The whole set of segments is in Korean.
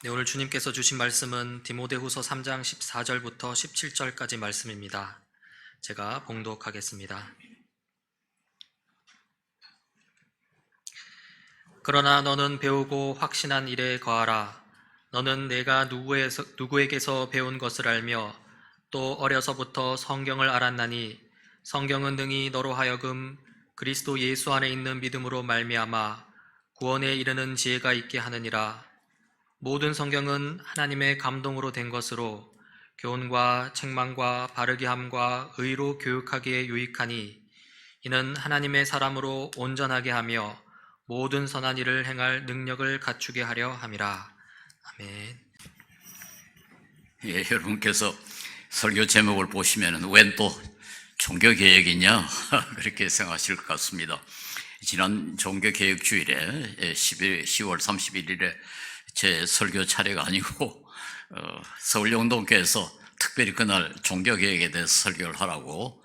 네, 오늘 주님께서 주신 말씀은 디모데후서 3장 14절부터 17절까지 말씀입니다. 제가 봉독하겠습니다. 그러나 너는 배우고 확신한 일에 거하라. 너는 내가 누구에게서 배운 것을 알며 또 어려서부터 성경을 알았나니 성경은 능히 너로 하여금 그리스도 예수 안에 있는 믿음으로 말미암아 구원에 이르는 지혜가 있게 하느니라. 모든 성경은 하나님의 감동으로 된 것으로 교훈과 책망과 바르게 함과 의로 교육하기에 유익하니 이는 하나님의 사람으로 온전하게 하며 모든 선한 일을 행할 능력을 갖추게 하려 함이라. 아멘. 예, 여러분께서 설교 제목을 보시면 웬 또 종교개혁이냐 그렇게 생각하실 것 같습니다. 지난 종교개혁주일에 10월 31일에 제 설교 차례가 아니고 서울영동교회에서 특별히 그날 종교개혁에 대해서 설교를 하라고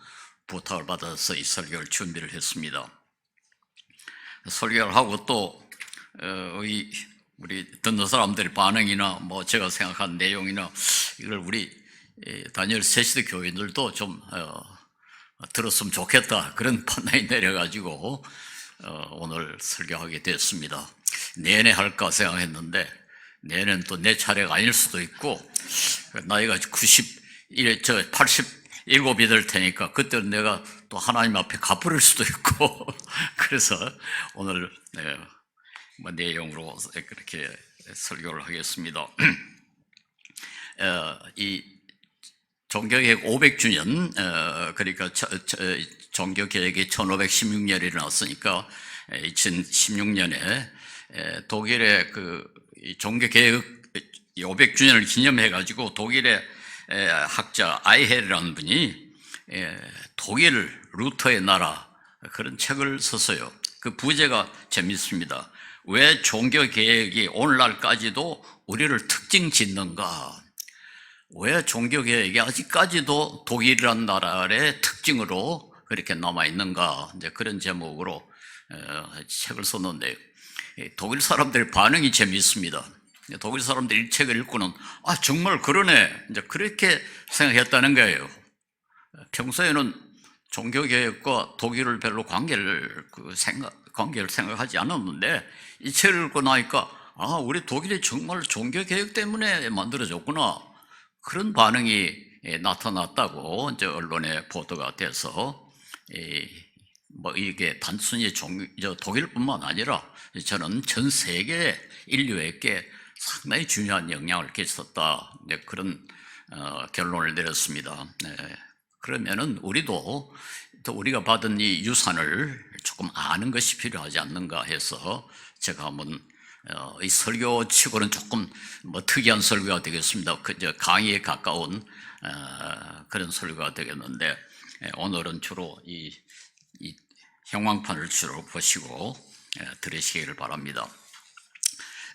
부탁을 받아서 이 설교를 준비를 했습니다. 설교를 하고 또 우리 듣는 사람들의 반응이나 뭐 제가 생각한 내용이나 이걸 우리 다니엘 세시대 교인들도 좀 들었으면 좋겠다 그런 판단이 내려가지고 오늘 설교하게 됐습니다. 내내 할까 생각했는데 내년 또 내 차례가 아닐 수도 있고 나이가 87이 될 테니까 그때는 내가 또 하나님 앞에 갚을 수도 있고 그래서 오늘 내용으로 그렇게 설교를 하겠습니다. 이 종교개혁 500주년 그러니까 종교개혁이 1516년에 일어났으니까 2016년에 독일의 종교개혁 500주년을 기념해가지고 독일의 학자 아이헬이라는 분이 독일 루터의 나라 그런 책을 썼어요. 그 부제가 재밌습니다. 왜 종교개혁이 오늘날까지도 우리를 특징 짓는가? 왜 종교개혁이 아직까지도 독일이라는 나라의 특징으로 그렇게 남아있는가? 이제 그런 제목으로 책을 썼는데 독일 사람들의 반응이 재미있습니다. 독일 사람들이 이 책을 읽고는 정말 그러네 이제 그렇게 생각했다는 거예요. 평소에는 종교개혁과 독일을 별로 관계를 생각하지 않았는데 이 책을 읽고 나니까 우리 독일이 정말 종교개혁 때문에 만들어졌구나 그런 반응이 나타났다고 이제 언론에 보도가 돼서 이게 단순히 독일뿐만 아니라 저는 전 세계 인류에게 상당히 중요한 영향을 끼쳤다 그런 결론을 내렸습니다. 그러면은 우리도 또 우리가 받은 이 유산을 조금 아는 것이 필요하지 않는가 해서 제가 한번 이 설교치고는 조금 특이한 설교가 되겠습니다. 강의에 가까운 그런 설교가 되겠는데 오늘은 주로 이 형광판을 주로 보시고 들으시기를 바랍니다.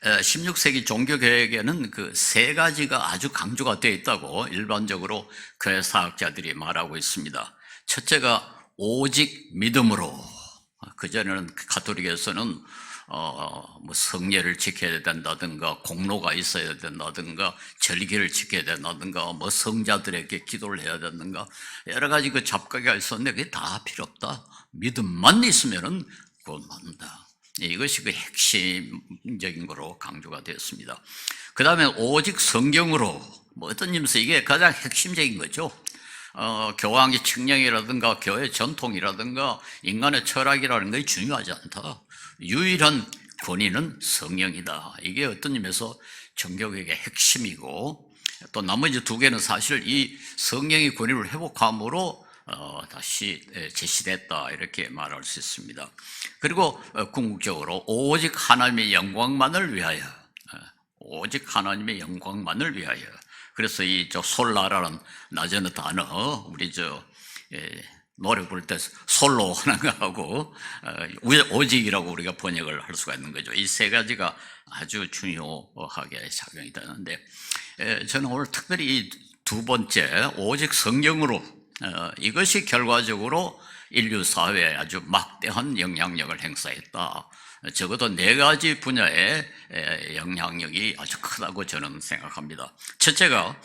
16세기 종교개혁에는 그 세 가지가 아주 강조가 되어 있다고 일반적으로 교회사학자들이 말하고 있습니다. 첫째가 오직 믿음으로. 그전에는 가톨릭에서는 뭐 성례를 지켜야 된다든가 공로가 있어야 된다든가 절기를 지켜야 된다든가 뭐 성자들에게 기도를 해야 된다든가 여러 가지 그 잡가가 있었는데 그게 다 필요 없다. 믿음만 있으면은 구원받는다. 이것이 그 핵심적인 거로 강조가 되었습니다. 그 다음에 오직 성경으로 어떤 점에서 이게 가장 핵심적인 거죠. 교황의 칙령이라든가 교회 전통이라든가 인간의 철학이라는 것이 중요하지 않다. 유일한 권위는 성령이다. 이게 어떤 점에서 종교개혁의 핵심이고 또 나머지 두 개는 사실 이 성령의 권위를 회복함으로 다시 제시됐다 이렇게 말할 수 있습니다. 그리고 궁극적으로 오직 하나님의 영광만을 위하여 오직 하나님의 영광만을 위하여 그래서 이 솔라라는 낮에는 단어 우리 노래 부를 때 솔로 하는 거하고 오직이라고 우리가 번역을 할 수가 있는 거죠. 이 세 가지가 아주 중요하게 작용이 되는데 저는 오늘 특별히 이 두 번째 오직 성경으로 이것이 결과적으로 인류 사회에 아주 막대한 영향력을 행사했다 적어도 4가지 분야의 영향력이 아주 크다고 저는 생각합니다. 첫째가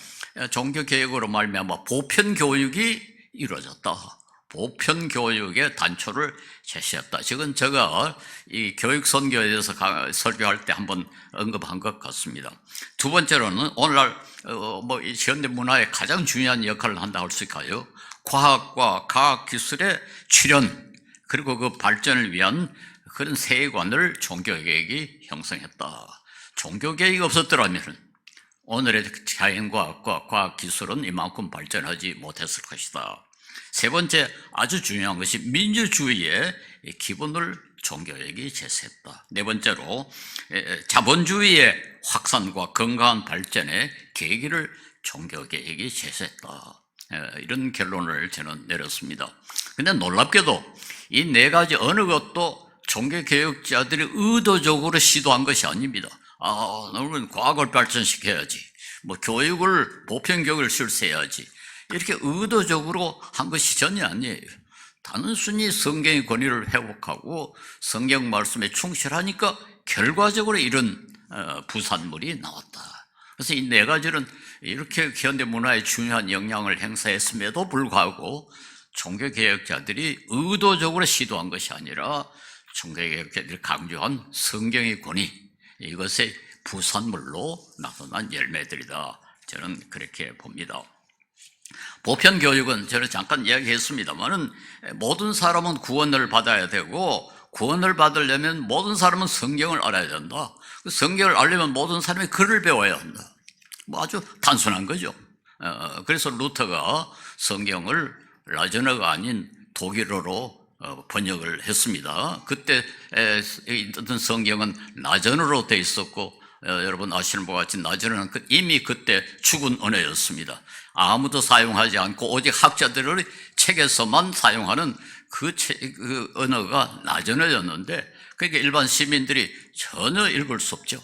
종교개혁으로 말미암아 보편교육이 이루어졌다. 보편교육의 단초를 제시했다. 지금 제가 이 교육선교에 대해서 설교할 때 한번 언급한 것 같습니다. 두 번째로는 오늘날 이 현대문화의 가장 중요한 역할을 한다 할 수 있을까요? 과학과 과학기술의 출현 그리고 그 발전을 위한 그런 세계관을 종교개혁이 형성했다. 종교개혁이 없었더라면 오늘의 자연과학과 과학기술은 이만큼 발전하지 못했을 것이다. 세 번째 아주 중요한 것이 민주주의의 기본을 종교개혁이 제시했다. 네 번째로 자본주의의 확산과 건강한 발전의 계기를 종교개혁이 제시했다. 이런 결론을 저는 내렸습니다. 근데 놀랍게도 이 4가지 어느 것도 종교개혁자들이 의도적으로 시도한 것이 아닙니다. 너는 과학을 발전시켜야지, 교육을, 보편교육을 실시해야지, 이렇게 의도적으로 한 것이 전혀 아니에요. 단순히 성경의 권위를 회복하고 성경 말씀에 충실하니까 결과적으로 이런 부산물이 나왔다. 그래서 이 4가지는 이렇게 현대 문화에 중요한 영향을 행사했음에도 불구하고 종교개혁자들이 의도적으로 시도한 것이 아니라 종교개혁자들이 강조한 성경의 권위, 이것의 부산물로 나타난 열매들이다. 저는 그렇게 봅니다. 보편교육은 저는 잠깐 이야기했습니다만은 모든 사람은 구원을 받아야 되고 구원을 받으려면 모든 사람은 성경을 알아야 된다. 성경을 알려면 모든 사람이 글을 배워야 한다. 아주 단순한 거죠. 그래서 루터가 성경을 라틴어가 아닌 독일어로 번역을 했습니다. 그때 어떤 성경은 라틴어로 되어 있었고 여러분 아시는 바와 같이 라틴어는 이미 그때 죽은 언어였습니다. 아무도 사용하지 않고 오직 학자들의 책에서만 사용하는 그 언어가 라틴어였는데 그러니까 일반 시민들이 전혀 읽을 수 없죠.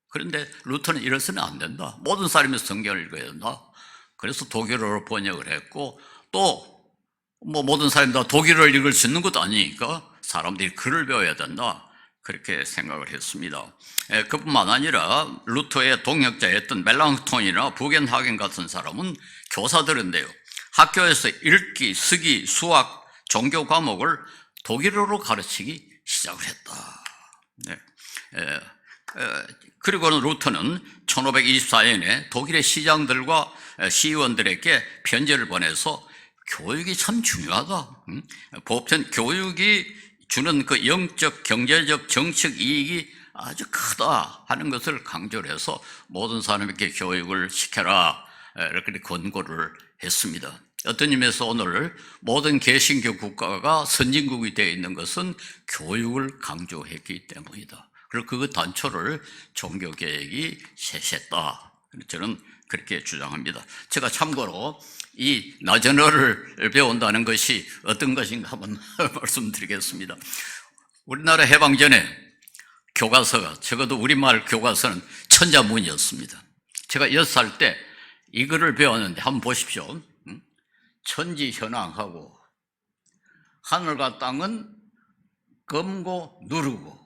그런데 루터는 이래서는 안 된다. 모든 사람이 성경을 읽어야 된다. 그래서 독일어로 번역을 했고 또 모든 사람이 다 독일어를 읽을 수 있는 것도 아니니까 사람들이 글을 배워야 된다. 그렇게 생각을 했습니다. 그뿐만 아니라 루터의 동역자였던 멜랑톤이나 부겐하겐 같은 사람은 교사들인데요. 학교에서 읽기, 쓰기, 수학, 종교 과목을 독일어로 가르치기 시작을 했다. 네. 그리고는 루터는 1524년에 독일의 시장들과 시의원들에게 편지를 보내서 교육이 참 중요하다. 보편 교육이 주는 그 영적, 경제적, 정치적 이익이 아주 크다 하는 것을 강조를 해서 모든 사람에게 교육을 시켜라 이렇게 권고를 했습니다. 어떤 의미에서 오늘 모든 개신교 국가가 선진국이 되어 있는 것은 교육을 강조했기 때문이다. 그리고 그 단초를 종교개혁이 제시했다. 저는 그렇게 주장합니다. 제가 참고로 이 라틴어를 배운다는 것이 어떤 것인가 한번 말씀드리겠습니다. 우리나라 해방 전에 교과서가, 적어도 우리말 교과서는 천자문이었습니다. 제가 6살 때 이거를 배웠는데 한번 보십시오. 천지현황하고 하늘과 땅은 검고 누르고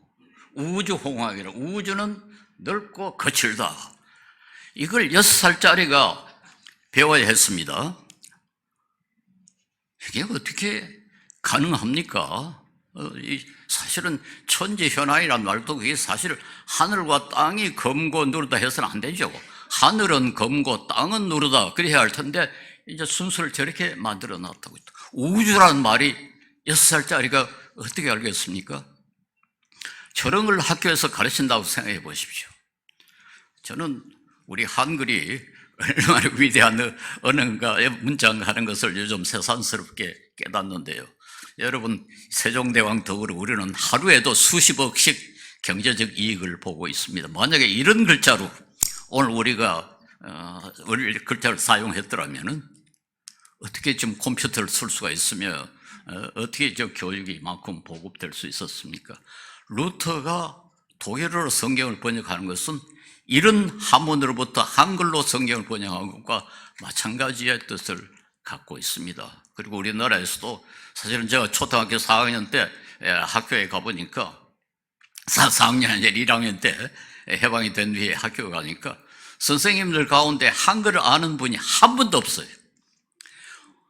우주홍황이라, 우주는 넓고 거칠다. 이걸 6살짜리가 배워야 했습니다. 이게 어떻게 가능합니까? 사실은 천지현황이란 말도 그게 사실 하늘과 땅이 검고 누르다 해서는 안 되죠. 하늘은 검고 땅은 누르다 그래야 할 텐데 이제 순서를 저렇게 만들어 놨다고. 우주라는 말이 6살짜리가 어떻게 알겠습니까? 저런 걸 학교에서 가르친다고 생각해 보십시오. 저는 우리 한글이 얼마나 위대한 언어인가, 문장 하는 것을 요즘 새삼스럽게 깨닫는데요. 여러분, 세종대왕 덕으로 우리는 하루에도 수십억씩 경제적 이익을 보고 있습니다. 만약에 이런 글자로 오늘 우리가 글자를 사용했더라면 어떻게 좀 컴퓨터를 쓸 수가 있으며 어떻게 저 교육이 이만큼 보급될 수 있었습니까? 루터가 독일어로 성경을 번역하는 것은 이런 한문으로부터 한글로 성경을 번역한 것과 마찬가지의 뜻을 갖고 있습니다. 그리고 우리나라에서도 사실은 제가 초등학교 4학년 때 학교에 가보니까 4학년 이제 1학년 때 해방이 된 뒤에 학교 가니까 선생님들 가운데 한글을 아는 분이 한 분도 없어요.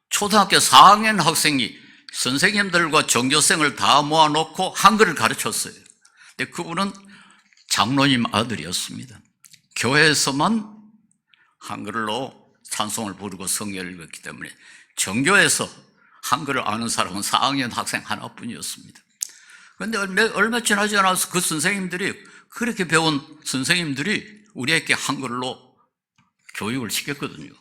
초등학교 4학년 학생이 선생님들과 전교생을 다 모아놓고 한글을 가르쳤어요. 근데 그분은 장로님 아들이었습니다. 교회에서만 한글로 찬송을 부르고 성경을 읽었기 때문에 전교에서 한글을 아는 사람은 4학년 학생 하나뿐이었습니다. 그런데 얼마 지나지 않아서 그 선생님들이, 그렇게 배운 선생님들이 우리에게 한글로 교육을 시켰거든요.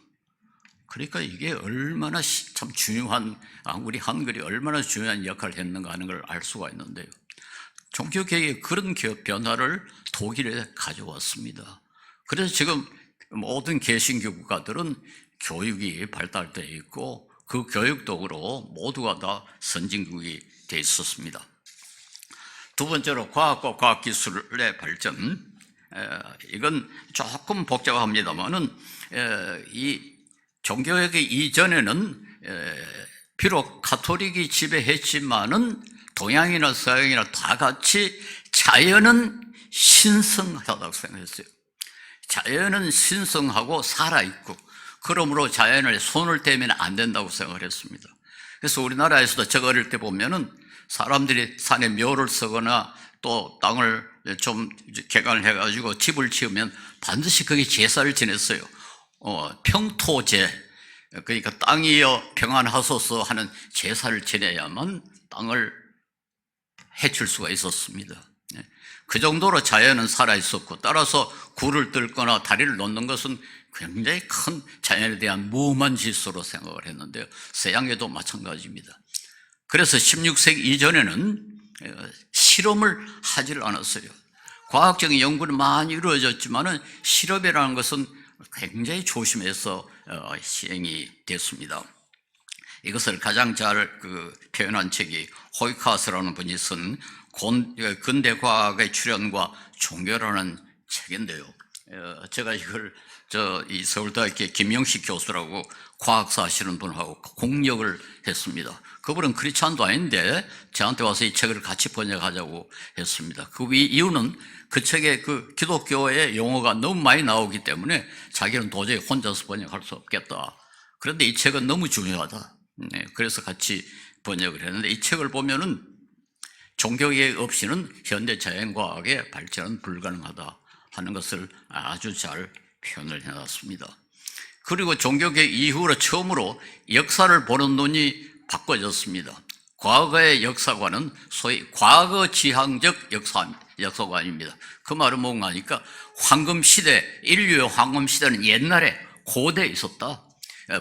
그러니까 이게 얼마나 참 중요한, 우리 한글이 얼마나 중요한 역할을 했는가 하는 걸 알 수가 있는데요. 종교개혁의 그런 변화를 독일에 가져왔습니다. 그래서 지금 모든 개신교 국가들은 교육이 발달되어 있고 그 교육 덕으로 모두가 다 선진국이 되어 있었습니다. 두 번째로 과학과 과학기술의 발전. 이건 조금 복잡합니다만은 이 종교개혁 이전에는 비록 가톨릭이 지배했지만은 동양이나 서양이나 다 같이 자연은 신성하다고 생각했어요. 자연은 신성하고 살아있고 그러므로 자연을 손을 대면 안 된다고 생각을 했습니다. 그래서 우리나라에서도 제가 어릴 때 보면은 사람들이 산에 묘를 쓰거나 또 땅을 좀 개간을 해가지고 집을 지으면 반드시 거기 제사를 지냈어요. 평토제, 그러니까 땅이여 평안하소서 하는 제사를 지내야만 땅을 해칠 수가 있었습니다. 그 정도로 자연은 살아있었고, 따라서 굴을 뜯거나 다리를 놓는 것은 굉장히 큰 자연에 대한 무험한 짓으로 생각을 했는데요. 서양에도 마찬가지입니다. 그래서 16세기 이전에는 실험을 하지를 않았어요. 과학적인 연구는 많이 이루어졌지만 실험이라는 것은 굉장히 조심해서 시행이 됐습니다. 이것을 가장 잘 표현한 책이 호이카스라는 분이 쓴 근대 과학의 출현과 종교라는 책인데요. 제가 이걸 이 서울대학교 김영식 교수라고 과학사 하시는 분하고 공력을 했습니다. 그분은 크리스찬도 아닌데 저한테 와서 이 책을 같이 번역하자고 했습니다. 그 이유는 그 책에 그 기독교의 용어가 너무 많이 나오기 때문에 자기는 도저히 혼자서 번역할 수 없겠다. 그런데 이 책은 너무 중요하다. 그래서 같이 번역을 했는데, 이 책을 보면은 종교개혁 없이는 현대 자연과학의 발전은 불가능하다 하는 것을 아주 잘 표현을 해놨습니다. 그리고 종교개혁 이후로 처음으로 역사를 보는 눈이 바꿔졌습니다. 과거의 역사관은 소위 과거지향적 역사관입니다. 그 말은 뭔가 하니까 황금시대, 인류의 황금시대는 옛날에 고대에 있었다.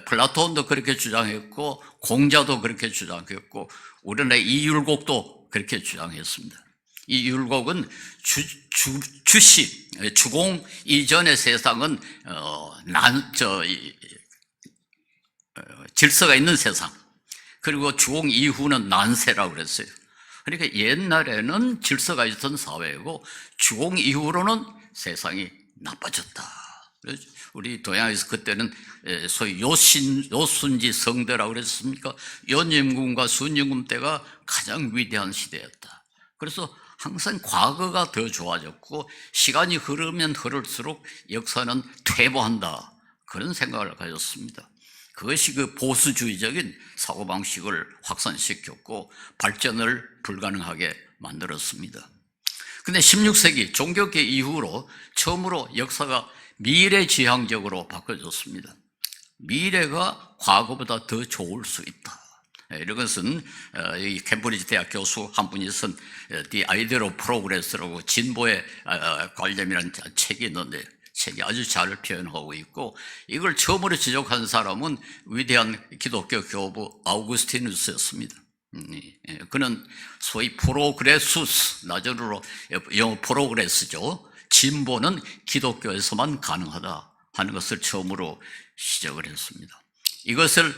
플라톤도 그렇게 주장했고 공자도 그렇게 주장했고 우리나라 이율곡도 그렇게 주장했습니다. 이 율곡은 주공 이전의 세상은 질서가 있는 세상, 그리고 주공 이후는 난세라고 그랬어요. 그러니까 옛날에는 질서가 있던 사회고 주공 이후로는 세상이 나빠졌다. 우리 동양에서 그때는 소위 요순지 성대라고 그랬습니까? 연임금과 순임금 때가 가장 위대한 시대였다. 그래서 항상 과거가 더 좋아졌고 시간이 흐르면 흐를수록 역사는 퇴보한다, 그런 생각을 가졌습니다. 그것이 그 보수주의적인 사고방식을 확산시켰고 발전을 불가능하게 만들었습니다. 근데 16세기 종교개혁 이후로 처음으로 역사가 미래지향적으로 바꿔졌습니다. 미래가 과거보다 더 좋을 수 있다. 이런 것은 이 캠브리지 대학 교수 한 분이 쓴 The Idea of Progress라고 진보의 관념이라는 책이 있는데, 책이 아주 잘 표현하고 있고, 이걸 처음으로 지적한 사람은 위대한 기독교 교부 아우구스티누스였습니다. 그는 소위 프로그레수스, 나절로 영어 프로그레스죠. 진보는 기독교에서만 가능하다 하는 것을 처음으로 시작을 했습니다. 이것을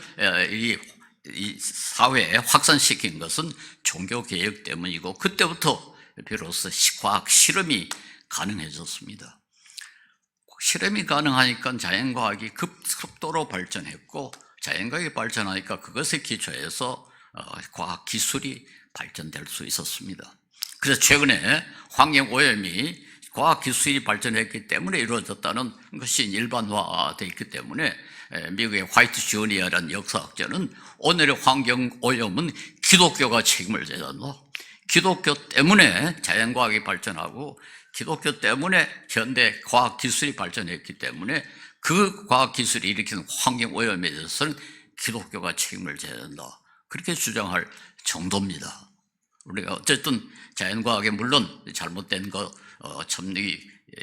이 사회에 확산시킨 것은 종교개혁 때문이고, 그때부터 비로소 과학 실험이 가능해졌습니다. 실험이 가능하니까 자연과학이 급속도로 발전했고, 자연과학이 발전하니까 그것에 기초해서 과학 기술이 발전될 수 있었습니다. 그래서 최근에 환경오염이 과학기술이 발전했기 때문에 이루어졌다는 것이 일반화되어 있기 때문에 미국의 화이트 주니어라는 역사학자는 오늘의 환경오염은 기독교가 책임을 져야 한다. 기독교 때문에 자연과학이 발전하고 기독교 때문에 현대 과학기술이 발전했기 때문에 그 과학기술이 일으키는 환경오염에 대해서는 기독교가 책임을 져야 된다. 그렇게 주장할 정도입니다. 우리가 어쨌든 자연과학에 물론 잘못된 거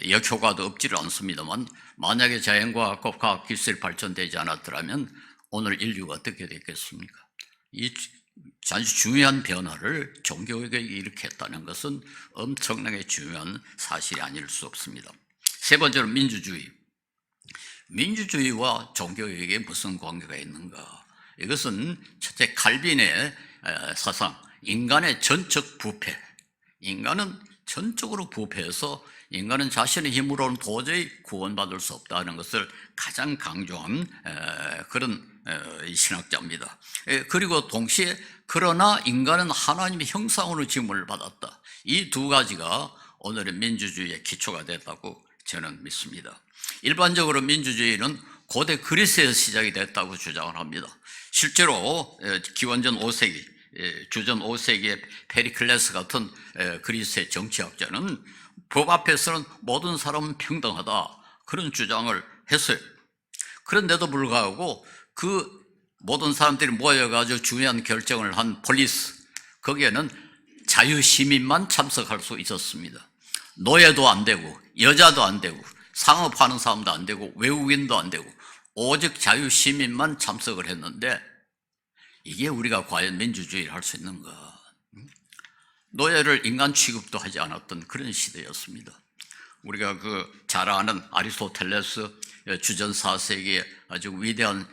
역효과도 없지를 않습니다만 만약에 자연과학과 과학기술이 발전되지 않았더라면 오늘 인류가 어떻게 됐겠습니까? 이 아주 중요한 변화를 종교에게 일으켰다는 것은 엄청나게 중요한 사실이 아닐 수 없습니다. 세 번째로 민주주의. 민주주의와 종교에게 무슨 관계가 있는가? 이것은 첫째 칼빈의 사상, 인간의 전적 부패. 인간은 전적으로 부패해서 인간은 자신의 힘으로는 도저히 구원받을 수 없다는 것을 가장 강조한 그런 신학자입니다. 그리고 동시에 그러나 인간은 하나님의 형상으로 지음을 받았다. 이 두 가지가 오늘의 민주주의의 기초가 됐다고 저는 믿습니다. 일반적으로 민주주의는 고대 그리스에서 시작이 됐다고 주장을 합니다. 실제로 기원전 5세기, 주전 5세기의 페리클레스 같은 그리스의 정치학자는 법 앞에서는 모든 사람은 평등하다, 그런 주장을 했어요. 그런데도 불구하고 그 모든 사람들이 모여가지고 중요한 결정을 한 폴리스, 거기에는 자유시민만 참석할 수 있었습니다. 노예도 안 되고 여자도 안 되고 상업하는 사람도 안 되고 외국인도 안 되고 오직 자유시민만 참석을 했는데 이게 우리가 과연 민주주의를 할 수 있는가? 노예를 인간 취급도 하지 않았던 그런 시대였습니다. 우리가 잘 아는 아리스토텔레스, 주전 4세기의 아주 위대한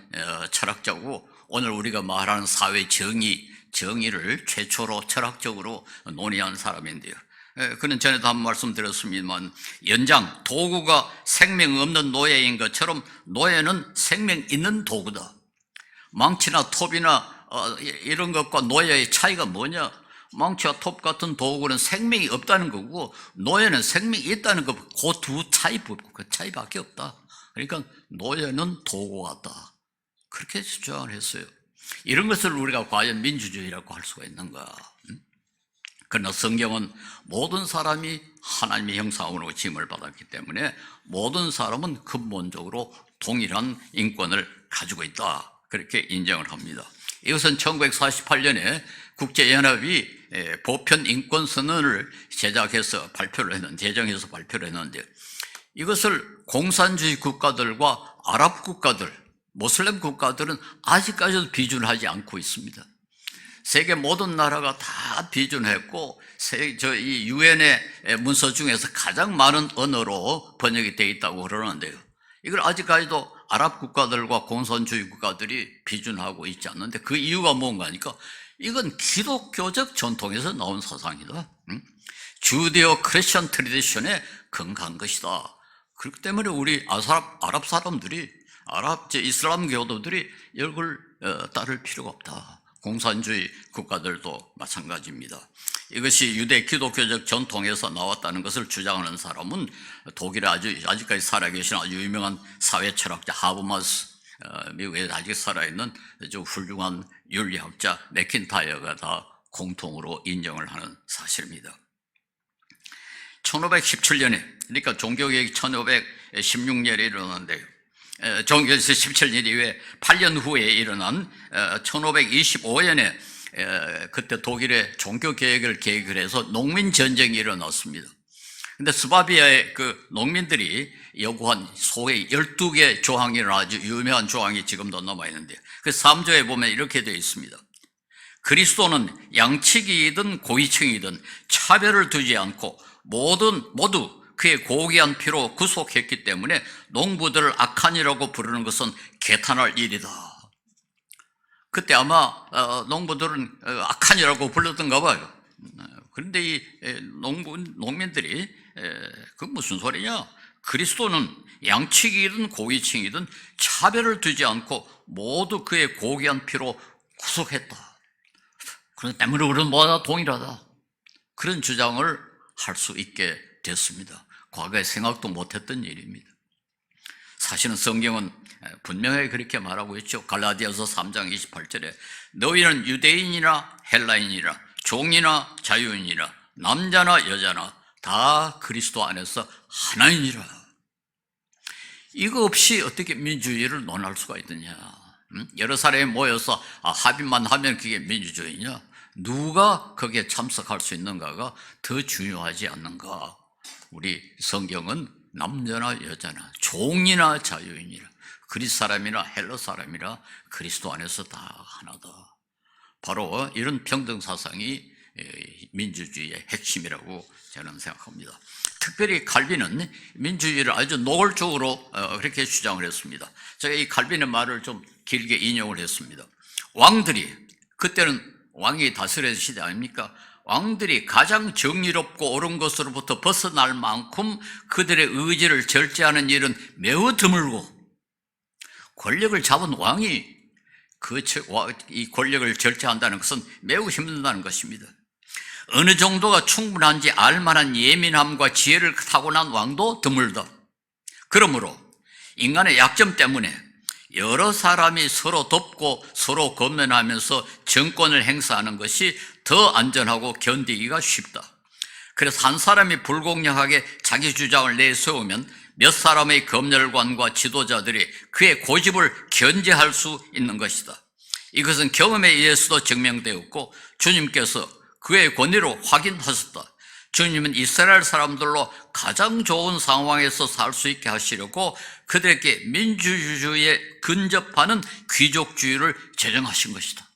철학자고 오늘 우리가 말하는 사회 정의를 최초로 철학적으로 논의한 사람인데요. 그는 전에도 한 말씀 드렸습니다만 연장, 도구가 생명 없는 노예인 것처럼 노예는 생명 있는 도구다. 망치나 톱이나 이런 것과 노예의 차이가 뭐냐? 망치와 톱 같은 도구는 생명이 없다는 거고 노예는 생명이 있다는 거, 그 두 차이밖에 없다. 그러니까 노예는 도구 같다. 그렇게 주장을 했어요. 이런 것을 우리가 과연 민주주의라고 할 수가 있는가? 그러나 성경은 모든 사람이 하나님의 형상으로 지음을 받았기 때문에 모든 사람은 근본적으로 동일한 인권을 가지고 있다. 그렇게 인정을 합니다. 이것은 1948년에 국제연합이 보편 인권 선언을 제정해서 발표를 했는데 이것을 공산주의 국가들과 아랍 국가들, 모슬렘 국가들은 아직까지도 비준하지 않고 있습니다. 세계 모든 나라가 다 비준했고 이 유엔의 문서 중에서 가장 많은 언어로 번역이 되어 있다고 그러는데요. 이걸 아직까지도 아랍 국가들과 공산주의 국가들이 비준하고 있지 않는데 그 이유가 뭔가 하니까 이건 기독교적 전통에서 나온 사상이다. 주디오 크리스천 트래디션에 근거한 것이다. 그렇기 때문에 우리 아랍 사람들이 이슬람 교도들이 이걸 따를 필요가 없다. 공산주의 국가들도 마찬가지입니다. 이것이 유대 기독교적 전통에서 나왔다는 것을 주장하는 사람은 독일에 아직까지 살아계신 아주 유명한 사회철학자 하버마스, 미국에 아직 살아있는 아주 훌륭한 윤리학자 맥킨타이어가 다 공통으로 인정을 하는 사실입니다. 1517년에, 그러니까 종교개혁이 1516년에 일어났는데요. 종교에서 17년 이후에 8년 후에 일어난 1525년에 그때 독일의 종교개혁을 계획을 해서 농민전쟁이 일어났습니다. 근데 스바비아의 그 농민들이 요구한 소위 12개 조항이라는 아주 유명한 조항이 지금도 남아있는데 그 3조에 보면 이렇게 되어 있습니다. 그리스도는 양치기이든 고위층이든 차별을 두지 않고 모두 그의 고귀한 피로 구속했기 때문에 농부들을 악한이라고 부르는 것은 개탄할 일이다. 그때 아마 농부들은 악한이라고 불렀던가 봐요. 그런데 이 농민들이 그 무슨 소리냐? 그리스도는 양치기이든 고위층이든 차별을 두지 않고 모두 그의 고귀한 피로 구속했다. 그렇기 때문에 우리는 모두 동일하다. 그런 주장을 할 수 있게 됐습니다. 과거에 생각도 못했던 일입니다. 사실은 성경은 분명히 그렇게 말하고 있죠. 갈라디아서 3장 28절에 너희는 유대인이나 헬라인이나 종이나 자유인이나 남자나 여자나 다 그리스도 안에서 하나이니라. 이거 없이 어떻게 민주주의를 논할 수가 있느냐. 여러 사람이 모여서 합의만 하면 그게 민주주의냐. 누가 거기에 참석할 수 있는가가 더 중요하지 않는가. 우리 성경은 남자나 여자나 종이나 자유인이라 그리스 사람이나 헬라 사람이라 그리스도 안에서 다 하나다. 바로 이런 평등 사상이 민주주의의 핵심이라고 저는 생각합니다. 특별히 칼빈은 민주주의를 아주 노골적으로 그렇게 주장을 했습니다. 제가 이 칼빈의 말을 좀 길게 인용을 했습니다. 왕들이, 그때는 왕이 다스리는 시대 아닙니까? 왕들이 가장 정의롭고 옳은 것으로부터 벗어날 만큼 그들의 의지를 절제하는 일은 매우 드물고, 권력을 잡은 왕이 이 권력을 절제한다는 것은 매우 힘든다는 것입니다. 어느 정도가 충분한지 알만한 예민함과 지혜를 타고난 왕도 드물다. 그러므로 인간의 약점 때문에 여러 사람이 서로 돕고 서로 건면하면서 정권을 행사하는 것이 더 안전하고 견디기가 쉽다. 그래서 한 사람이 불공정하게 자기 주장을 내세우면 몇 사람의 검열관과 지도자들이 그의 고집을 견제할 수 있는 것이다. 이것은 경험에 의해서도 증명되었고 주님께서 그의 권위로 확인하셨다. 주님은 이스라엘 사람들로 가장 좋은 상황에서 살 수 있게 하시려고 그들에게 민주주의에 근접하는 귀족주의를 제정하신 것이다.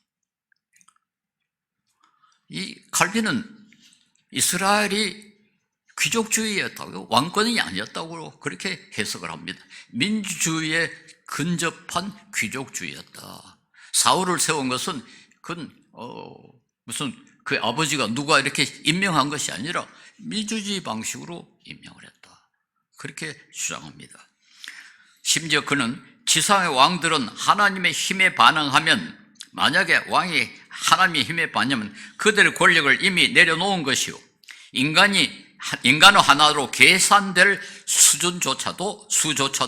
이 칼빈은 이스라엘이 귀족주의였다고, 왕권이 아니었다고 그렇게 해석을 합니다. 민주주의에 근접한 귀족주의였다. 사울을 세운 것은 그건 무슨 그 아버지가 누가 이렇게 임명한 것이 아니라 민주주의 방식으로 임명을 했다. 그렇게 주장합니다. 심지어 그는 지상의 왕들은 하나님의 힘에 반응하면, 만약에 왕이 하나님의 힘에 반응하면 그들의 권력을 이미 내려놓은 것이요, 인간의 하나로 계산될 수조차도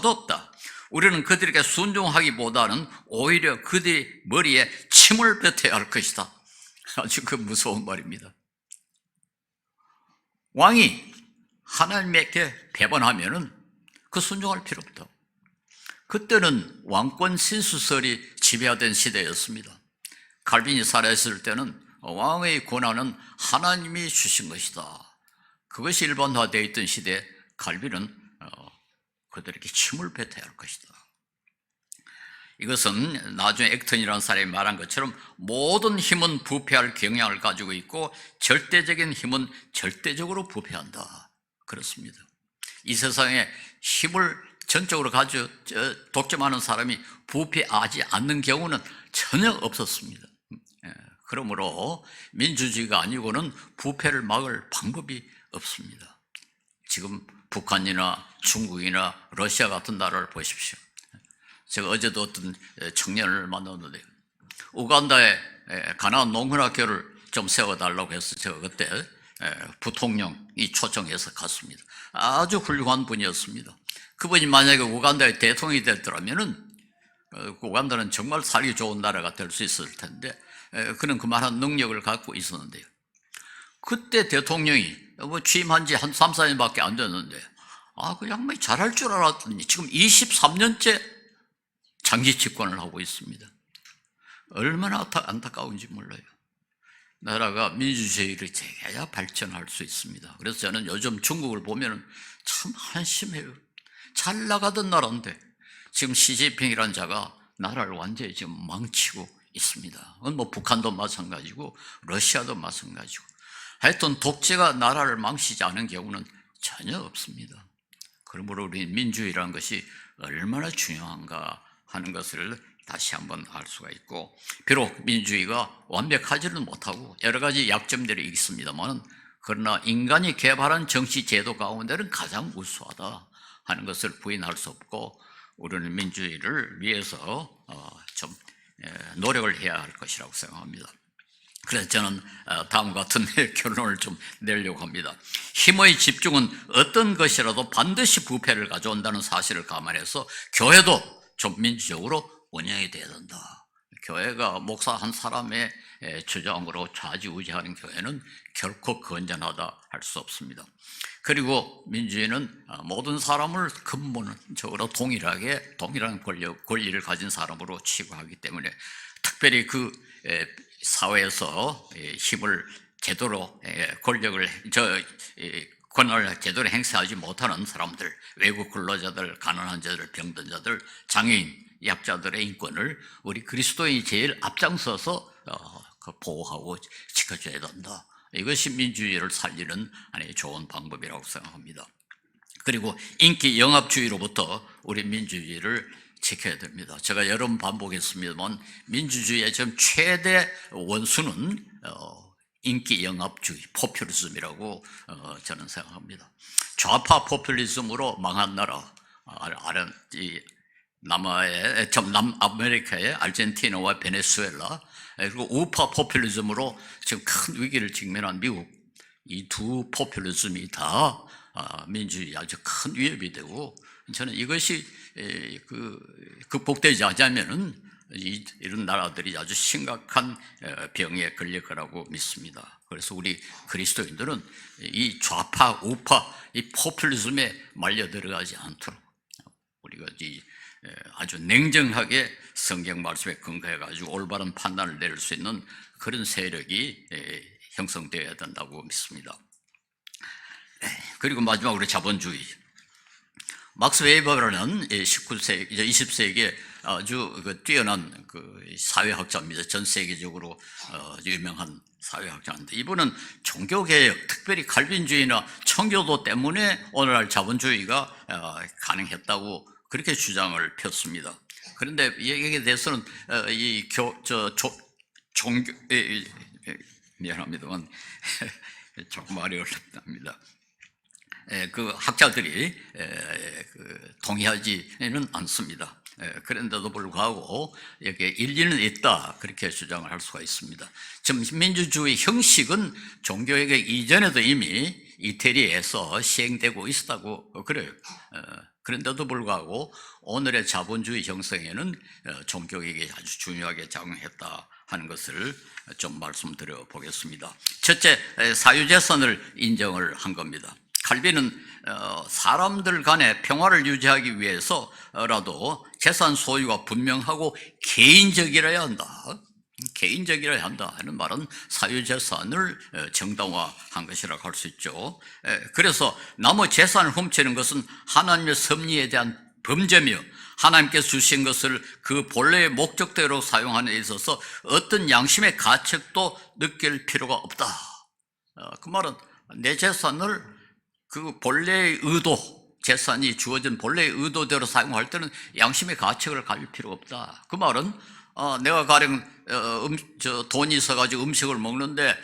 없다. 우리는 그들에게 순종하기보다는 오히려 그들의 머리에 침을 뱉어야 할 것이다. 아주 그 무서운 말입니다. 왕이 하나님에게 배반하면은 그 순종할 필요 없다. 그때는 왕권 신수설이 지배하던 시대였습니다. 칼빈이 살아있을 때는 왕의 권한은 하나님이 주신 것이다. 그것이 일반화되어 있던 시대에 칼빈은 그들에게 침을 뱉어야 할 것이다. 이것은 나중에 액턴이라는 사람이 말한 것처럼 모든 힘은 부패할 경향을 가지고 있고 절대적인 힘은 절대적으로 부패한다. 그렇습니다. 이 세상에 힘을 전적으로 가지고 독점하는 사람이 부패하지 않는 경우는 전혀 없었습니다. 그러므로 민주주의가 아니고는 부패를 막을 방법이 없습니다. 지금 북한이나 중국이나 러시아 같은 나라를 보십시오. 제가 어제도 어떤 청년을 만났는데 우간다에 가나안 농문학교를 좀 세워달라고 해서 제가 그때 부통령이 초청해서 갔습니다. 아주 훌륭한 분이었습니다. 그분이 만약에 우간다의 대통령이 됐더라면은 우간다는 정말 살기 좋은 나라가 될 수 있을 텐데 그는 그만한 능력을 갖고 있었는데요. 그때 대통령이 취임한 지 한 3, 4년밖에 안 됐는데 그 양반이 잘할 줄 알았더니 지금 23년째 장기 집권을 하고 있습니다. 얼마나 안타까운지 몰라요. 나라가 민주주의를 제게야 발전할 수 있습니다. 그래서 저는 요즘 중국을 보면 참 한심해요. 잘 나가던 나라인데 지금 시진핑이라는 자가 나라를 완전히 지금 망치고 있습니다. 뭐 북한도 마찬가지고 러시아도 마찬가지고 하여튼 독재가 나라를 망치지 않은 경우는 전혀 없습니다. 그러므로 우리 민주주의라는 것이 얼마나 중요한가 하는 것을 다시 한번 알 수가 있고, 비록 민주주의가 완벽하지는 못하고 여러 가지 약점들이 있습니다만 그러나 인간이 개발한 정치 제도 가운데는 가장 우수하다 하는 것을 부인할 수 없고 우리는 민주주의를 위해서 좀 노력을 해야 할 것이라고 생각합니다. 그래서 저는 다음과 같은 결론을 좀 내려고 합니다. 힘의 집중은 어떤 것이라도 반드시 부패를 가져온다는 사실을 감안해서 교회도 좀 민주적으로 운영이 돼야 된다. 교회가 목사 한 사람의 주장으로 좌지우지하는 교회는 결코 건전하다 할 수 없습니다. 그리고 민주주의는 모든 사람을 근본적으로 동일한 권리를 가진 사람으로 취급하기 때문에 특별히 그 사회에서 힘을 제대로 권한을 제대로 행사하지 못하는 사람들, 외국 근로자들, 가난한 자들, 병든 자들, 장애인, 약자들의 인권을 우리 그리스도인이 제일 앞장서서 보호하고 지켜줘야 된다. 이것이 민주주의를 살리는 하나의 좋은 방법이라고 생각합니다. 그리고 인기 영합주의로부터 우리 민주주의를 지켜야 됩니다. 제가 여러 번 반복했습니다만 민주주의의 지금 최대 원수는 인기 영합주의, 포퓰리즘이라고 저는 생각합니다. 좌파 포퓰리즘으로 망한 나라, 남아메리카의 아르헨티나와 베네수엘라, 그리고 우파 포퓰리즘으로 지금 큰 위기를 직면한 미국, 이 두 포퓰리즘이 다 민주주의에 아주 큰 위협이 되고, 저는 이것이 극복되지 않으면은 이런 나라들이 아주 심각한 병에 걸릴 거라고 믿습니다. 그래서 우리 그리스도인들은 이 좌파, 우파, 이 포퓰리즘에 말려 들어가지 않도록 우리가 아주 냉정하게 성경 말씀에 근거해 가지고 올바른 판단을 내릴 수 있는 그런 세력이 형성되어야 된다고 믿습니다. 그리고 마지막으로 자본주의. 막스 웨이버라는 20세기에 아주 뛰어난 사회학자입니다. 전 세계적으로 유명한 사회학자인데, 이분은 종교개혁, 특별히 칼빈주의나 청교도 때문에 오늘날 자본주의가 가능했다고 그렇게 주장을 폈습니다. 그런데 여기에 대해서는 미안합니다만 조금 말이 어렵답니다. 그 학자들이 동의하지는 않습니다. 그런데도 불구하고 여기에 일리는 있다, 그렇게 주장을 할 수가 있습니다. 지금 민주주의 형식은 종교개혁 이전에도 이미 이태리에서 시행되고 있었다고 그래요. 그런데도 불구하고 오늘의 자본주의 형성에는 종교개혁이 아주 중요하게 작용했다 하는 것을 좀 말씀드려 보겠습니다. 첫째, 사유재산을 인정을 한 겁니다. 칼빈은 사람들 간의 평화를 유지하기 위해서라도 재산 소유가 분명하고 개인적이라야 한다. 개인적이라야 한다 하는 말은 사유재산을 정당화한 것이라고 할 수 있죠. 그래서 남의 재산을 훔치는 것은 하나님의 섭리에 대한 범죄며 하나님께서 주신 것을 그 본래의 목적대로 사용하는 데 있어서 어떤 양심의 가책도 느낄 필요가 없다. 그 말은 내 재산을 그 본래의 의도, 재산이 주어진 본래의 의도대로 사용할 때는 양심의 가책을 가질 필요가 없다. 그 말은 내가 가령 돈이 있어가지고 음식을 먹는데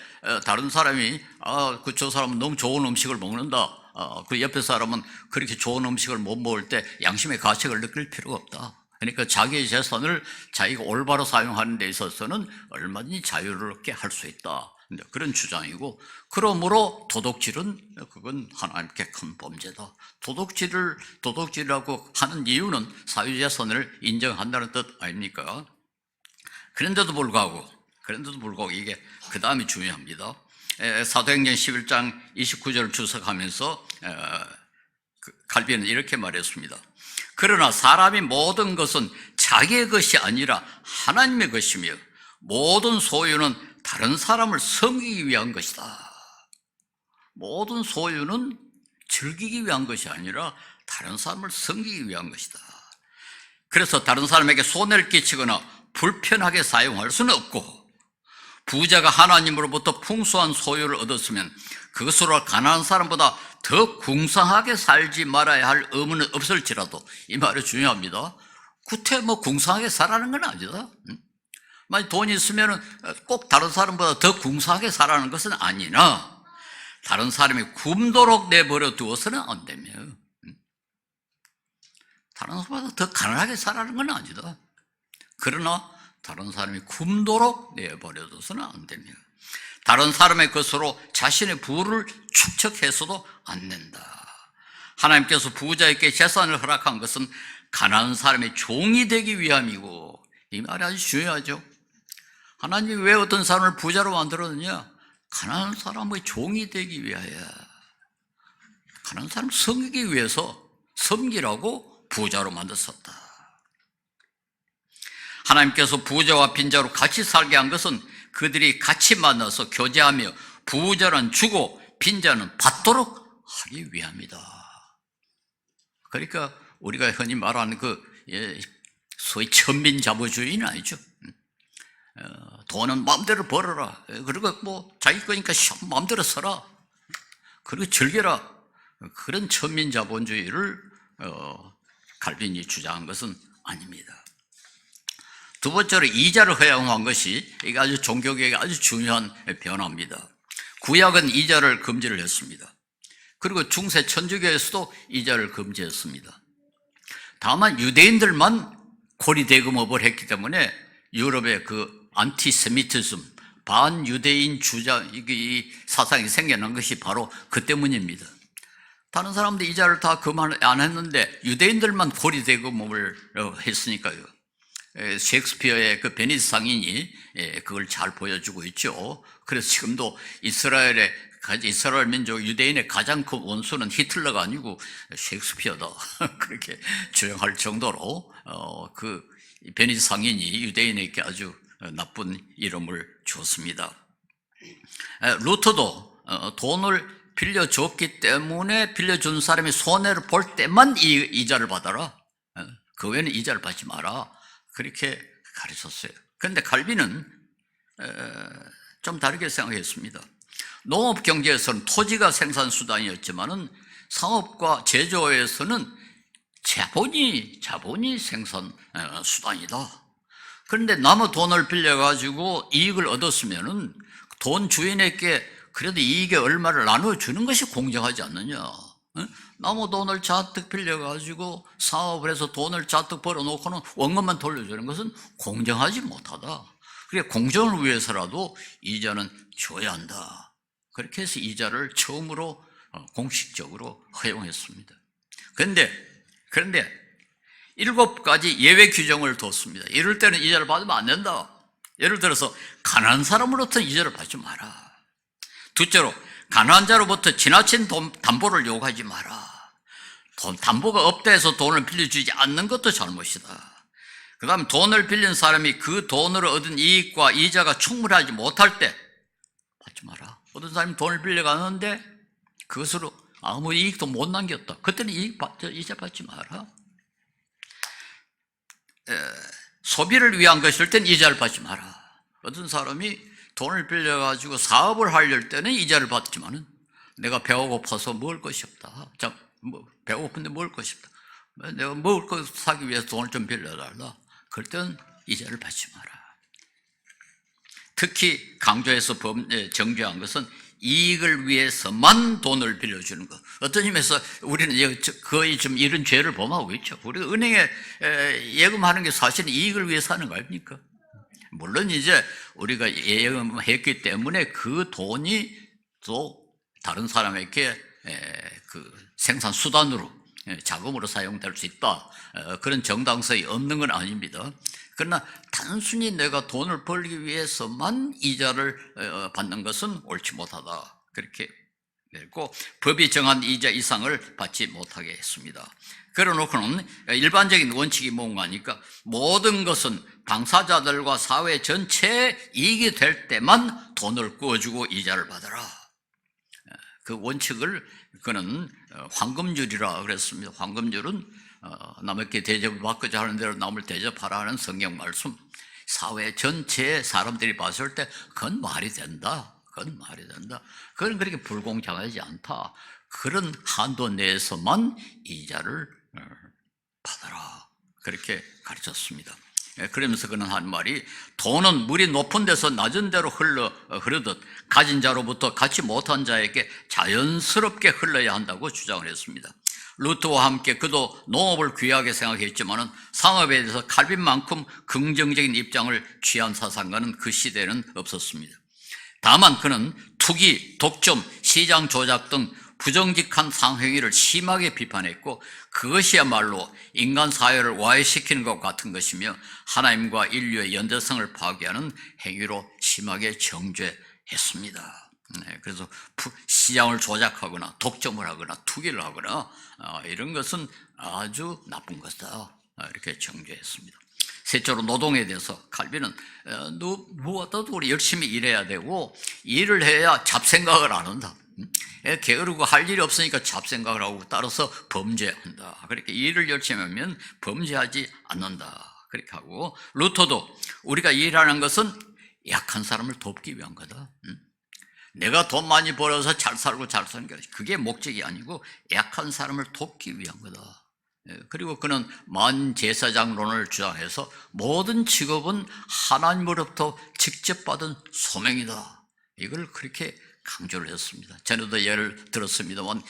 다른 사람이 저 사람은 너무 좋은 음식을 먹는다. 그 옆에 사람은 그렇게 좋은 음식을 못 먹을 때 양심의 가책을 느낄 필요가 없다. 그러니까 자기의 재산을 자기가 올바로 사용하는 데 있어서는 얼마든지 자유롭게 할 수 있다. 그런 주장이고, 그러므로 도덕질은 그건 하나님께 큰 범죄다. 도덕질이라고 하는 이유는 사유재산을 인정한다는 뜻 아닙니까? 그런데도 불구하고 이게 그 다음이 중요합니다. 사도행전 11장 29절을 주석하면서 칼빈은 이렇게 말했습니다. 그러나 사람이 모든 것은 자기의 것이 아니라 하나님의 것이며 모든 소유는 다른 사람을 섬기기 위한 것이다. 모든 소유는 즐기기 위한 것이 아니라 다른 사람을 섬기기 위한 것이다. 그래서 다른 사람에게 손해를 끼치거나 불편하게 사용할 수는 없고, 부자가 하나님으로부터 풍성한 소유를 얻었으면 그것으로 가난한 사람보다 더 궁상하게 살지 말아야 할 의무는 없을지라도, 이 말이 중요합니다. 구태 궁상하게 살라는 건 아니다. 만약 돈이 있으면 꼭 다른 사람보다 더 궁상하게 살라는 것은 아니나, 다른 사람이 굶도록 내버려 두어서는 안 되며, 다른 사람보다 더 가난하게 살라는 건 아니다. 그러나 다른 사람이 굶도록 내버려 둬서는 안 되며, 다른 사람의 것으로 자신의 부를 축적해서도 안 낸다. 하나님께서 부자에게 재산을 허락한 것은 가난한 사람의 종이 되기 위함이고, 이 말이 아주 중요하죠. 하나님이 왜 어떤 사람을 부자로 만들었느냐? 가난한 사람의 종이 되기 위하여. 가난한 사람 섬기기 위해서 섬기라고 부자로 만들었다. 하나님께서 부자와 빈자로 같이 살게 한 것은 그들이 같이 만나서 교제하며 부자는 주고 빈자는 받도록 하기 위함이다. 그러니까 우리가 흔히 말하는 소위 천민자부주의는 아니죠. 돈은 마음대로 벌어라. 그리고 자기 거니까 마음대로 써라. 그리고 즐겨라. 그런 천민자본주의를 칼빈이 주장한 것은 아닙니다. 두 번째로 이자를 허용한 것이 이게 아주 종교개혁에 아주 중요한 변화입니다. 구약은 이자를 금지를 했습니다. 그리고 중세 천주교에서도 이자를 금지했습니다. 다만 유대인들만 고리대금업을 했기 때문에 유럽의 안티세미티즘, 반유대인 주장, 이 사상이 생겨난 것이 바로 그 때문입니다. 다른 사람들 이자를 다 그만 안 했는데 유대인들만 고리대금업을 했으니까요. 셰익스피어의 베니스 상인이 그걸 잘 보여주고 있죠. 그래서 지금도 이스라엘 민족 유대인의 가장 큰 원수는 히틀러가 아니고 셰익스피어다. 그렇게 주장할 정도로 베니스 상인이 유대인에게 아주 나쁜 이름을 주었습니다. 루터도 돈을 빌려줬기 때문에 빌려준 사람이 손해를 볼 때만 이자를 받아라. 그 외에는 이자를 받지 마라. 그렇게 가르쳤어요. 그런데 칼빈은 좀 다르게 생각했습니다. 농업 경제에서는 토지가 생산 수단이었지만은 상업과 제조에서는 자본이 생산 수단이다. 그런데 남의 돈을 빌려가지고 이익을 얻었으면은 돈 주인에게 그래도 이익의 얼마를 나눠주는 것이 공정하지 않느냐. 남의 돈을 잔뜩 빌려가지고 사업을 해서 돈을 잔뜩 벌어놓고는 원금만 돌려주는 것은 공정하지 못하다. 그래 공정을 위해서라도 이자는 줘야 한다. 그렇게 해서 이자를 처음으로 공식적으로 허용했습니다. 그런데 7가지 예외 규정을 뒀습니다. 이럴 때는 이자를 받으면 안 된다. 예를 들어서 가난한 사람으로부터 이자를 받지 마라. 둘째로 가난한 자로부터 지나친 담보를 요구하지 마라. 담보가 없다 해서 돈을 빌려주지 않는 것도 잘못이다. 그 다음에 돈을 빌린 사람이 그 돈으로 얻은 이익과 이자가 충분하지 못할 때 받지 마라. 어떤 사람이 돈을 빌려가는데 그것으로 아무 이익도 못 남겼다. 그때는 이자 받지 마라. 소비를 위한 것일 땐 이자를 받지 마라. 어떤 사람이 돈을 빌려가지고 사업을 하려할 때는 이자를 받지만은 내가 배가 고파서 먹을 것이 없다. 배가 고픈데 먹을 것이 없다. 내가 먹을 것 사기 위해서 돈을 좀 빌려달라. 그럴 때는 이자를 받지 마라. 특히 강조해서 정죄한 것은 이익을 위해서만 돈을 빌려주는 것. 어떤 의미에서 우리는 거의 좀 이런 죄를 범하고 있죠. 우리가 은행에 예금하는 게 사실은 이익을 위해서 하는 거 아닙니까? 물론 이제 우리가 예금했기 때문에 그 돈이 또 다른 사람에게 생산 수단으로 자금으로 사용될 수 있다. 그런 정당성이 없는 건 아닙니다. 그러나 단순히 내가 돈을 벌기 위해서만 이자를 받는 것은 옳지 못하다. 그렇게 됐고 법이 정한 이자 이상을 받지 못하게 했습니다. 그래놓고는 일반적인 원칙이 뭔가 하니까 모든 것은 당사자들과 사회 전체에 이익이 될 때만 돈을 구워주고 이자를 받아라. 그 원칙을 그는 황금률이라 그랬습니다. 황금률은 남에게 대접을 받고자 하는 대로 남을 대접하라 하는 성경 말씀. 사회 전체의 사람들이 봤을 때 그건 말이 된다. 그건 말이 된다. 그건 그렇게 불공정하지 않다. 그런 한도 내에서만 이자를 받아라. 그렇게 가르쳤습니다. 그러면서 그는 한 말이 돈은 물이 높은 데서 낮은 데로 흐르듯 가진 자로부터 갖지 못한 자에게 자연스럽게 흘러야 한다고 주장을 했습니다. 루터와 함께 그도 농업을 귀하게 생각했지만 상업에 대해서 칼빈만큼 긍정적인 입장을 취한 사상가는 그 시대에는 없었습니다. 다만 그는 투기, 독점, 시장 조작 등 부정직한 상행위를 심하게 비판했고 그것이야말로 인간 사회를 와해시키는 것 같은 것이며 하나님과 인류의 연대성을 파괴하는 행위로 심하게 정죄했습니다. 그래서 시장을 조작하거나 독점을 하거나 투기를 하거나 이런 것은 아주 나쁜 것이다, 이렇게 정죄했습니다. 셋째로 노동에 대해서 칼빈은 무엇보다도 우리 열심히 일해야 되고 일을 해야 잡생각을 안 한다. 게으르고 할 일이 없으니까 잡생각을 하고 따라서 범죄한다. 그렇게 일을 열심히 하면 범죄하지 않는다. 그렇게 하고 루터도 우리가 일하는 것은 약한 사람을 돕기 위한 거다. 내가 돈 많이 벌어서 잘 살고 잘 사는 게 그게 목적이 아니고 약한 사람을 돕기 위한 거다. 그리고 그는 만제사장론을 주장해서 모든 직업은 하나님으로부터 직접 받은 소명이다. 이걸 그렇게 강조를 했습니다. 전에도 예를 들었습니다만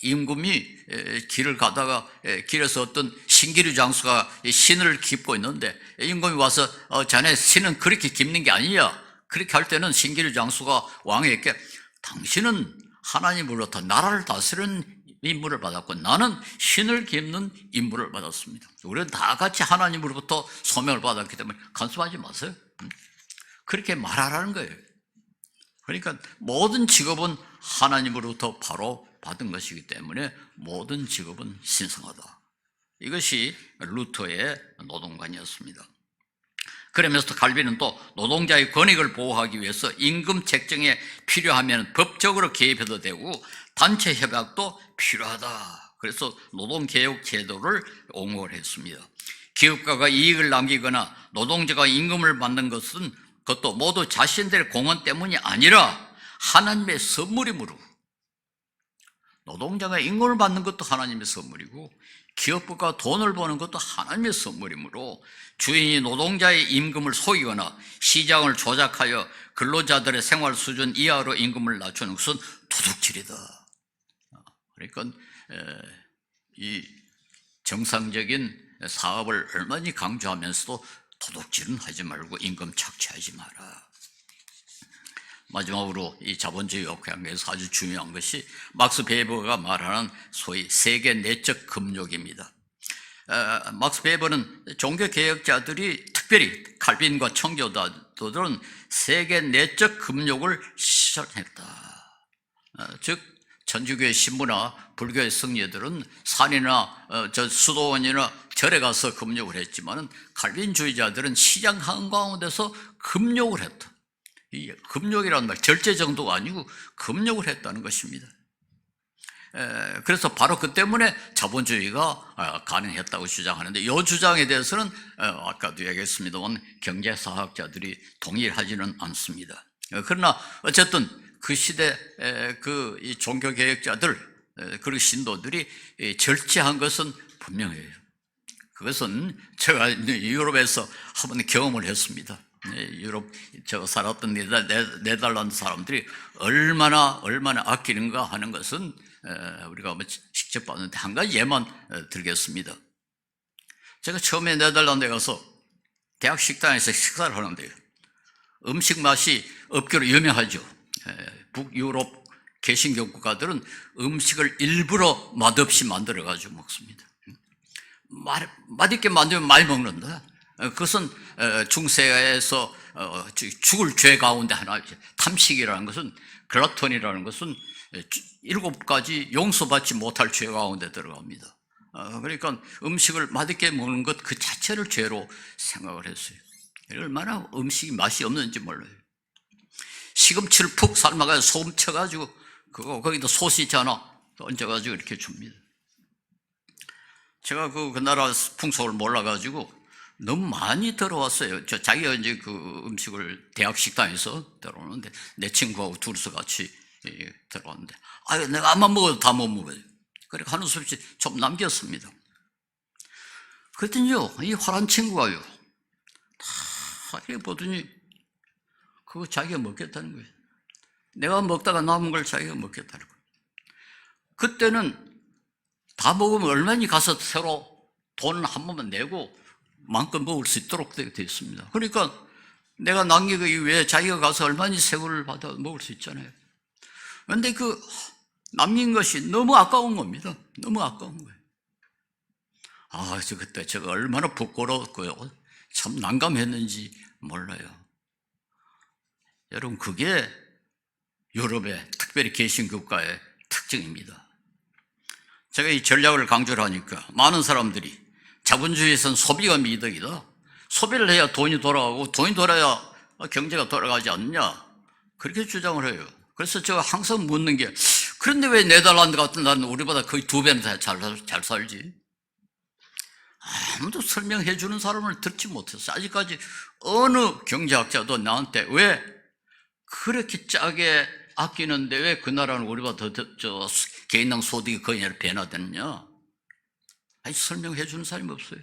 임금이 길을 가다가 길에서 어떤 신기루 장수가 신을 깁고 있는데 임금이 와서 자네 신은 그렇게 깁는 게 아니냐, 그렇게 할 때는 신기루 장수가 왕에게 당신은 하나님으로부터 나라를 다스리는 임무를 받았고 나는 신을 깁는 임무를 받았습니다. 우리는 다 같이 하나님으로부터 소명을 받았기 때문에 간섭하지 마세요. 그렇게 말하라는 거예요. 그러니까 모든 직업은 하나님으로부터 바로 받은 것이기 때문에 모든 직업은 신성하다. 이것이 루터의 노동관이었습니다. 그러면서 칼빈은 또 노동자의 권익을 보호하기 위해서 임금 책정에 필요하면 법적으로 개입해도 되고 단체 협약도 필요하다. 그래서 노동개혁 제도를 옹호를 했습니다. 기업가가 이익을 남기거나 노동자가 임금을 받는 것은 그것도 모두 자신들의 공헌 때문이 아니라 하나님의 선물이므로, 노동자가 임금을 받는 것도 하나님의 선물이고 기업가가 돈을 버는 것도 하나님의 선물이므로 주인이 노동자의 임금을 속이거나 시장을 조작하여 근로자들의 생활 수준 이하로 임금을 낮추는 것은 도둑질이다. 그러니까 이 정상적인 사업을 얼마나 강조하면서도 도둑질은 하지 말고 임금 착취하지 마라. 마지막으로 이 자본주의 역학에서 아주 중요한 것이 막스 베버가 말하는 소위 세계 내적 금욕입니다. 막스 베버는 종교개혁자들이 특별히 칼빈과 청교도들은 세계 내적 금욕을 실현했다. 즉 천주교의 신부나 불교의 성녀들은 산이나 수도원이나 절에 가서 금욕을 했지만 칼빈주의자들은 시장 한가운데서 금욕을 했다. 이 금욕이라는 말 절제 정도가 아니고 금욕을 했다는 것입니다. 그래서 바로 그 때문에 자본주의가 가능했다고 주장하는데 이 주장에 대해서는 아까도 얘기했습니다만 경제사학자들이 동의하지는 않습니다. 그러나 어쨌든 그 시대 이 종교개혁자들 그리고 신도들이 절제한 것은 분명해요. 그것은 제가 유럽에서 한번 경험을 했습니다. 유럽 제가 살았던 네덜란드 사람들이 얼마나 아끼는가 하는 것은 우리가 직접 봤는데 한 가지 예만 들겠습니다. 제가 처음에 네덜란드에 가서 대학 식당에서 식사를 하는데요, 음식 맛이 업계로 유명하죠. 북유럽 개신교 국가들은 음식을 일부러 맛없이 만들어 가지고 먹습니다. 맛있게 만들면 많이 먹는다. 그것은 중세에서 죽을 죄 가운데 하나, 탐식이라는 것은, 글라톤이라는 것은 7가지 용서받지 못할 죄 가운데 들어갑니다. 그러니까 음식을 맛있게 먹는 것 그 자체를 죄로 생각을 했어요. 얼마나 음식이 맛이 없는지 몰라요. 시금치를 푹 삶아가지고 소금 쳐가지고 거기다 소시지 하나 얹어가지고 이렇게 줍니다. 제가 그 나라 풍속을 몰라가지고 너무 많이 들어왔어요. 자기가 이제 그 음식을 대학 식당에서 들어오는데 내 친구하고 둘이서 같이 들어왔는데 내가 암만 먹어도 다 못 먹어요. 그러니까 하는 수 없이 좀 남겼습니다. 그랬더니요, 이 화난 친구가요, 다 이렇게 보더니 그거 자기가 먹겠다는 거예요. 내가 먹다가 남은 걸 자기가 먹겠다는 거예요. 그때는 다 먹으면 얼마니 가서 새로 돈 한 번만 내고 마음껏 먹을 수 있도록 되어 있습니다. 그러니까 내가 남기기 위해 자기가 가서 얼마든지 세굴을 받아 먹을 수 있잖아요. 그런데 그 남긴 것이 너무 아까운 겁니다. 너무 아까운 거예요. 그때 제가 얼마나 부끄러웠고요. 참 난감했는지 몰라요. 여러분, 그게 유럽의 특별히 개신국가의 특징입니다. 제가 이 전략을 강조를 하니까 많은 사람들이 자본주의에서는 소비가 미덕이다. 소비를 해야 돈이 돌아가고 돈이 돌아야 경제가 돌아가지 않느냐. 그렇게 주장을 해요. 그래서 제가 항상 묻는 게, 그런데 왜 네덜란드 같은 나라는 우리보다 거의 2배나 잘 살지? 아무도 설명해 주는 사람을 듣지 못했어요. 아직까지 어느 경제학자도 나한테 왜 그렇게 짜게 아끼는데 왜 그 나라는 우리보다 더 개인당 소득이 거의 배나 됐냐? 아직 설명해 주는 사람이 없어요.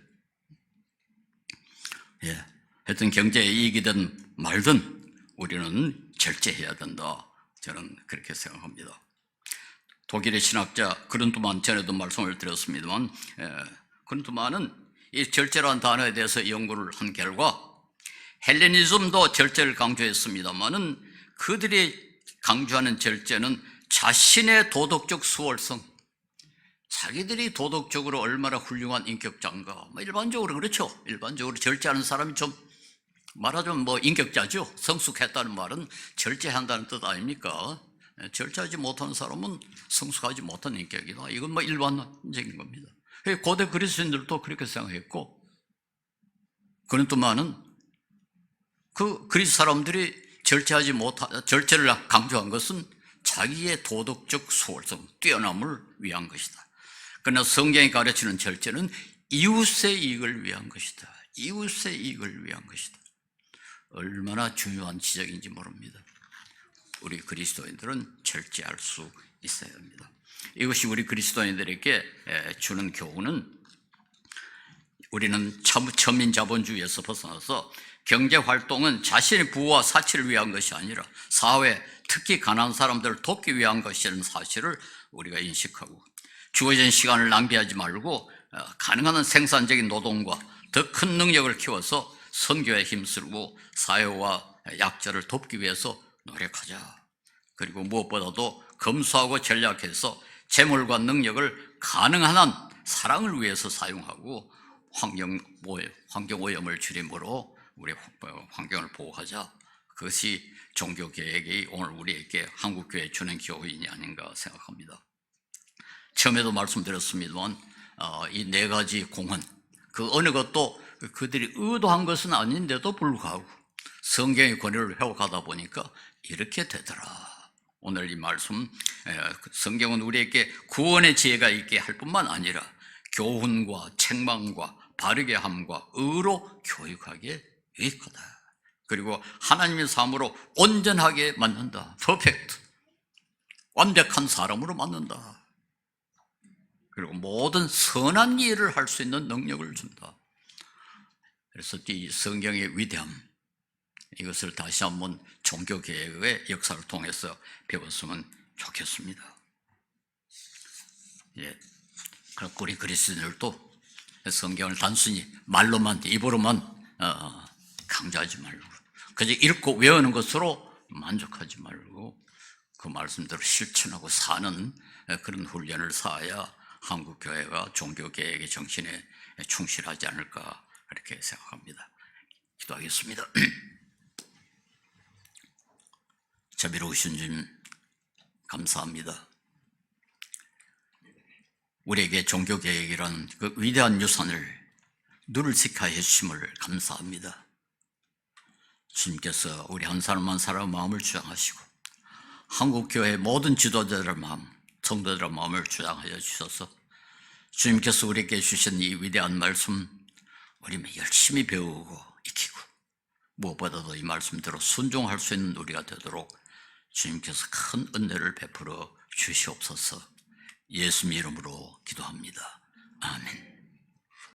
하여튼 경제에 이익이든 말든 우리는 절제해야 된다. 저는 그렇게 생각합니다. 독일의 신학자 그룬트만, 전에도 말씀을 드렸습니다만, 그룬트만은 이 절제라는 단어에 대해서 연구를 한 결과 헬레니즘도 절제를 강조했습니다만은 그들이 강조하는 절제는 자신의 도덕적 수월성, 자기들이 도덕적으로 얼마나 훌륭한 인격자인가. 일반적으로 그렇죠. 일반적으로 절제하는 사람이 좀 말하자면 인격자죠. 성숙했다는 말은 절제한다는 뜻 아닙니까? 절제하지 못하는 사람은 성숙하지 못한 인격이다. 이건 일반적인 겁니다. 고대 그리스인들도 그렇게 생각했고, 그런또만은 그 그리스 사람들이 절제를 강조한 것은 자기의 도덕적 수월성, 뛰어남을 위한 것이다. 그러나 성경이 가르치는 절제는 이웃의 이익을 위한 것이다. 이웃의 이익을 위한 것이다. 얼마나 중요한 지적인지 모릅니다. 우리 그리스도인들은 절제할 수 있어야 합니다. 이것이 우리 그리스도인들에게 주는 교훈은, 우리는 천민 자본주의에서 벗어나서 경제활동은 자신의 부와 사치를 위한 것이 아니라 사회, 특히 가난한 사람들을 돕기 위한 것이라는 사실을 우리가 인식하고, 주어진 시간을 낭비하지 말고 가능한 한 생산적인 노동과 더 큰 능력을 키워서 선교에 힘쓰고 사회와 약자를 돕기 위해서 노력하자. 그리고 무엇보다도 검소하고 전략해서 재물과 능력을 가능한 한 사랑을 위해서 사용하고 환경오염을 줄임으로 우리 환경을 보호하자. 그것이 종교개혁이 오늘 우리에게 한국교회에 주는 교훈이 아닌가 생각합니다. 처음에도 말씀드렸습니다만 이 4가지 공헌, 그 어느 것도 그들이 의도한 것은 아닌데도 불구하고 성경의 권위를 회복하다 보니까 이렇게 되더라. 오늘 이 말씀, 성경은 우리에게 구원의 지혜가 있게 할 뿐만 아니라 교훈과 책망과 바르게 함과 의로 교육하기에 유익하다. 그리고 하나님의 삶으로 온전하게 만든다. 퍼펙트, 완벽한 사람으로 만든다. 그리고 모든 선한 일을 할 수 있는 능력을 준다. 그래서 이 성경의 위대함, 이것을 다시 한번 종교개혁의 역사를 통해서 배웠으면 좋겠습니다. 그리고 우리 그리스도인들도 성경을 단순히 말로만, 입으로만 강조하지 말고, 그저 읽고 외우는 것으로 만족하지 말고 그 말씀대로 실천하고 사는 그런 훈련을 쌓아야 한국교회가 종교개혁의 정신에 충실하지 않을까, 그렇게 생각합니다. 기도하겠습니다. 자비로우신 주님, 감사합니다. 우리에게 종교개혁이란 그 위대한 유산을 눈을 지켜해 주심을 감사합니다. 주님께서 우리 한 사람 한 사람의 마음을 주장하시고 한국교회 모든 지도자들의 마음, 성도들의 마음을 주장하여 주셔서 주님께서 우리에게 주신 이 위대한 말씀, 우리 열심히 배우고 익히고 무엇보다도 이 말씀대로 순종할 수 있는 우리가 되도록 주님께서 큰 은혜를 베풀어 주시옵소서. 예수님 이름으로 기도합니다. 아멘.